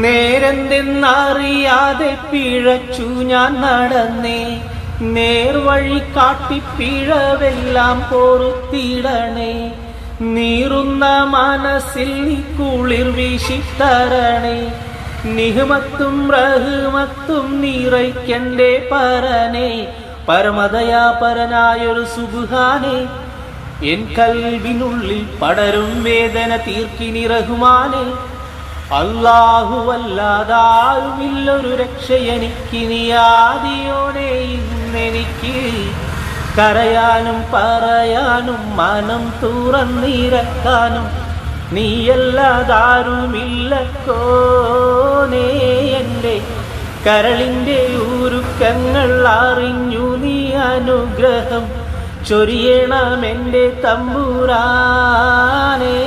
നേരെന്തെന്നറിയാതെ പിഴച്ചു ഞാൻ നടന്നേ, നേർവഴി കാട്ടി പിഴവെല്ലാം പൊറുത്തിടണേ. നീറുന്ന മനസ്സിൽ നീ കുളിർ വീശിത്തരണേ, നിഹ്മത്തും റഹ്മത്തും നിറയ്ക്കണ്ടേ പരനെ. പരമദയാപരനായൊരു സുബ്ഹാനേ, എൻ കൽബിനുള്ളിൽ പടരും വേദന തീർക്കിനി റഹ്മാനേ. അല്ലാഹുവല്ലാതാരുമില്ലൊരു രക്ഷയെനിക്കിനി ആദിയോനെ. ഇന്നെനിക്ക് കരയാനും പറയാനും മനം തുറന്നിരക്കാനും നീയല്ലാതാരുമില്ലക്കോനേ. എൻ്റെ കരളിൻ്റെ ഉരുക്കങ്ങൾ അറിഞ്ഞു നീ അനുഗ്രഹം ചൊരിയണമെൻ്റെ തമ്പുരാനേ.